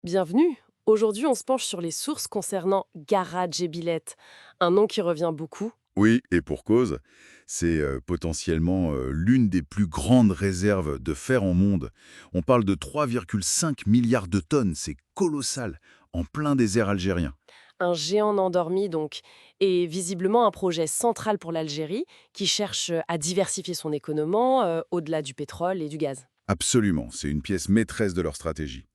Bienvenue. Aujourd'hui, on se penche sur les sources concernant Garage et Billette, un nom qui revient beaucoup. Oui, et pour cause, c'est potentiellement l'une des plus grandes réserves de fer en monde. On parle de 3,5 milliards de tonnes, c'est colossal, en plein désert algérien. Un géant endormi donc, et visiblement un projet central pour l'Algérie qui cherche à diversifier son économie au-delà du pétrole et du gaz. Absolument, c'est une pièce maîtresse de leur stratégie.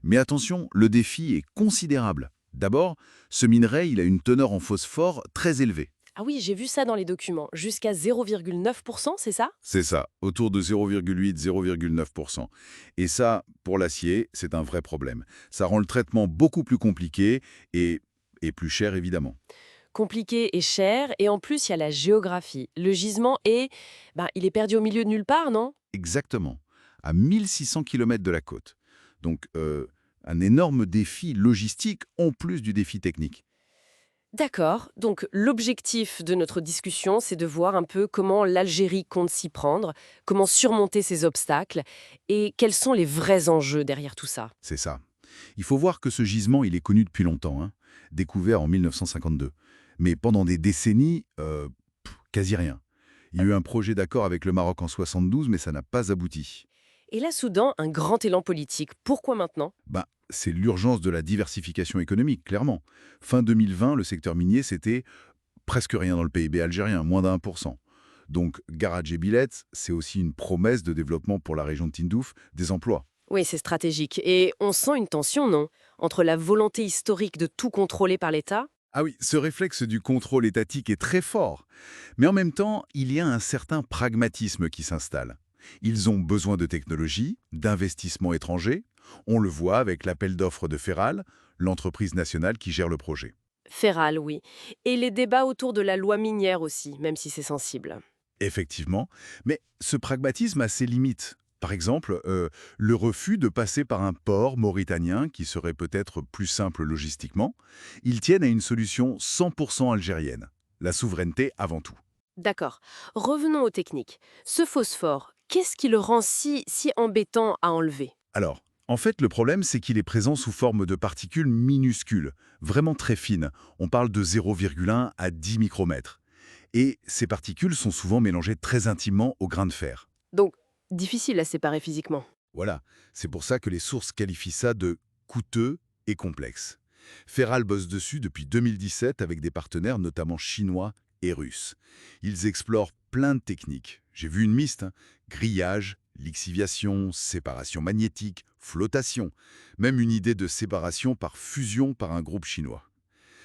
Mais attention, le défi est considérable. D'abord, ce minerai, il a une teneur en phosphore très élevée. Ah oui, j'ai vu ça dans les documents, jusqu'à 0,9%, c'est ça? C'est ça, autour de 0,8-0,9%. Et ça, pour l'acier, c'est un vrai problème. Ça rend le traitement beaucoup plus compliqué et, et plus cher, évidemment. Compliqué et cher, et en plus il y a la géographie. Le gisement il est perdu au milieu de nulle part, non? Exactement, à 1600 km de la côte. Donc, un énorme défi logistique en plus du défi technique. D'accord. Donc l'objectif de notre discussion, c'est de voir un peu comment l'Algérie compte s'y prendre, comment surmonter ces obstacles et quels sont les vrais enjeux derrière tout ça. C'est ça. Il faut voir que ce gisement, il est connu depuis longtemps, hein, découvert en 1952. Mais pendant des décennies, quasi rien. Il y a eu un projet d'accord avec le Maroc en 72, mais ça n'a pas abouti. Et là, soudain, un grand élan politique. Pourquoi maintenant? Ben, c'est l'urgence de la diversification économique, clairement. Fin 2020, le secteur minier, c'était presque rien dans le PIB algérien, moins d'1%. Donc, Garage et Billets, c'est aussi une promesse de développement pour la région de Tindouf, des emplois. Oui, c'est stratégique. Et on sent une tension, non? Entre la volonté historique de tout contrôler par l'État. Ah oui, ce réflexe du contrôle étatique est très fort. Mais en même temps, il y a un certain pragmatisme qui s'installe. Ils ont besoin de technologie, d'investissements étrangers. On le voit avec l'appel d'offres de Ferral, l'entreprise nationale qui gère le projet. Féral, oui. Et les débats autour de la loi minière aussi, même si c'est sensible. Effectivement, mais ce pragmatisme a ses limites. Par exemple, le refus de passer par un port mauritanien qui serait peut-être plus simple logistiquement, ils tiennent à une solution 100% algérienne. La souveraineté avant tout. D'accord. Revenons aux techniques. Ce phosphore, qu'est-ce qui le rend si embêtant à enlever? Alors, en fait, le problème, c'est qu'il est présent sous forme de particules minuscules, vraiment très fines. On parle de 0,1 à 10 micromètres. Et ces particules sont souvent mélangées très intimement au grain de fer. Donc, difficile à séparer physiquement. Voilà, c'est pour ça que les sources qualifient ça de coûteux et complexe. Ferral bosse dessus depuis 2017 avec des partenaires notamment chinois et russes. Ils explorent plein de techniques. J'ai vu une miste, hein. Grillage, lixiviation, séparation magnétique, flottation, même une idée de séparation par fusion par un groupe chinois.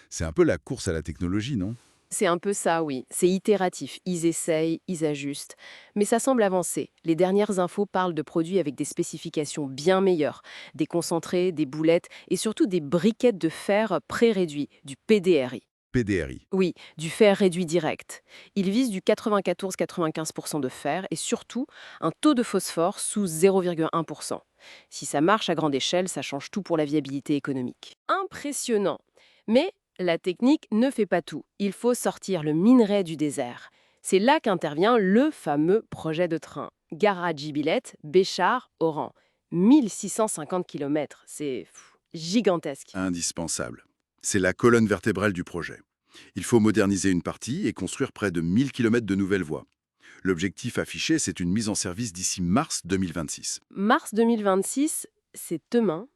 C'est un peu la course à la technologie, non? C'est un peu ça, oui. C'est itératif. Ils essayent, ils ajustent. Mais ça semble avancer. Les dernières infos parlent de produits avec des spécifications bien meilleures. Des concentrés, des boulettes et surtout des briquettes de fer pré-réduit, du PDRI. PDRI. Oui, du fer réduit direct. Ils visent du 94-95% de fer et surtout un taux de phosphore sous 0,1%. Si ça marche à grande échelle, ça change tout pour la viabilité économique. Impressionnant. Mais la technique ne fait pas tout. Il faut sortir le minerai du désert. C'est là qu'intervient le fameux projet de train. Garaji-Billet, Béchar-Oran. 1650 km. C'est gigantesque. Indispensable. C'est la colonne vertébrale du projet. Il faut moderniser une partie et construire près de 1000 km de nouvelles voies. L'objectif affiché, c'est une mise en service d'ici mars 2026. Mars 2026, c'est demain.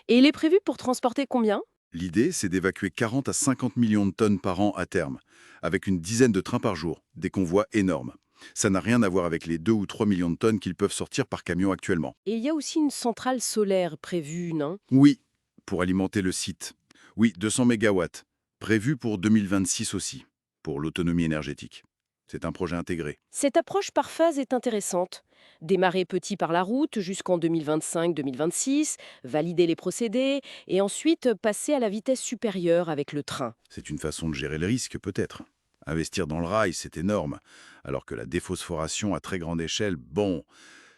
Et il est prévu pour transporter combien? L'idée, c'est d'évacuer 40 à 50 millions de tonnes par an à terme, avec une dizaine de trains par jour, des convois énormes. Ça n'a rien à voir avec les 2 ou 3 millions de tonnes qu'ils peuvent sortir par camion actuellement. Et il y a aussi une centrale solaire prévue, non? Oui, pour alimenter le site. Oui, 200 mégawatts, prévu pour 2026 aussi, pour l'autonomie énergétique. C'est un projet intégré. Cette approche par phase est intéressante. Démarrer petit par la route jusqu'en 2025-2026, valider les procédés et ensuite passer à la vitesse supérieure avec le train. C'est une façon de gérer le risque, peut-être. Investir dans le rail, c'est énorme, alors que la déphosphoration à très grande échelle, bon,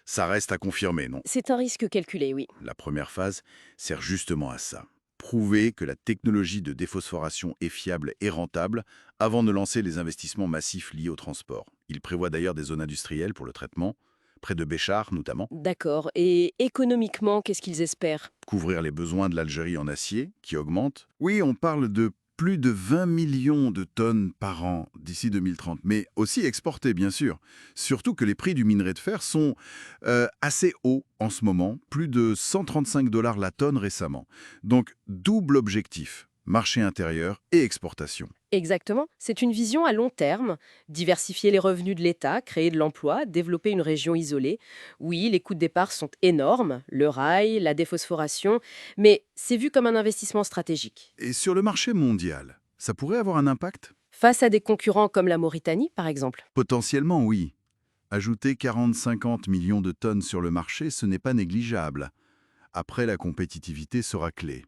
ça reste à confirmer, non? C'est un risque calculé, oui. La première phase sert justement à ça. Prouver que la technologie de déphosphoration est fiable et rentable avant de lancer les investissements massifs liés au transport. Il prévoit d'ailleurs des zones industrielles pour le traitement, près de Béchar notamment. D'accord. Et économiquement, qu'est-ce qu'ils espèrent? Couvrir les besoins de l'Algérie en acier, qui augmentent. Oui, on parle de plus de 20 millions de tonnes par an d'ici 2030, mais aussi exporter, bien sûr. Surtout que les prix du minerai de fer sont assez hauts en ce moment, plus de 135 $ la tonne récemment. Donc, double objectif, marché intérieur et exportation. Exactement. C'est une vision à long terme. Diversifier les revenus de l'État, créer de l'emploi, développer une région isolée. Oui, les coûts de départ sont énormes, le rail, la déphosphoration, mais c'est vu comme un investissement stratégique. Et sur le marché mondial, ça pourrait avoir un impact? Face à des concurrents comme la Mauritanie, par exemple. Potentiellement, oui. Ajouter 40-50 millions de tonnes sur le marché, ce n'est pas négligeable. Après, la compétitivité sera clé.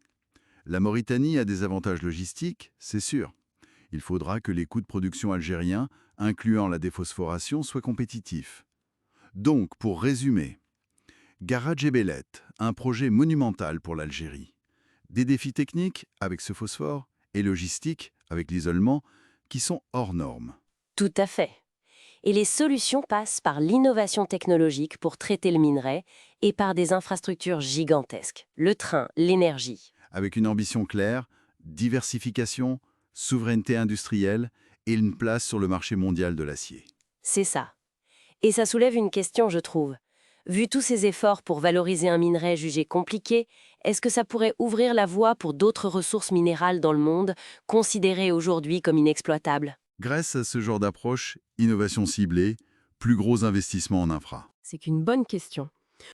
La Mauritanie a des avantages logistiques, c'est sûr. Il faudra que les coûts de production algériens, incluant la déphosphoration, soient compétitifs. Donc, pour résumer, Garage et Bellette, un projet monumental pour l'Algérie. Des défis techniques avec ce phosphore et logistiques avec l'isolement qui sont hors normes. Tout à fait. Et les solutions passent par l'innovation technologique pour traiter le minerai et par des infrastructures gigantesques. Le train, l'énergie. Avec une ambition claire, diversification, souveraineté industrielle et une place sur le marché mondial de l'acier. C'est ça. Et ça soulève une question, je trouve. Vu tous ces efforts pour valoriser un minerai jugé compliqué, est-ce que ça pourrait ouvrir la voie pour d'autres ressources minérales dans le monde, considérées aujourd'hui comme inexploitables? Grâce à ce genre d'approche, innovation ciblée, plus gros investissements en infra. C'est qu'une bonne question.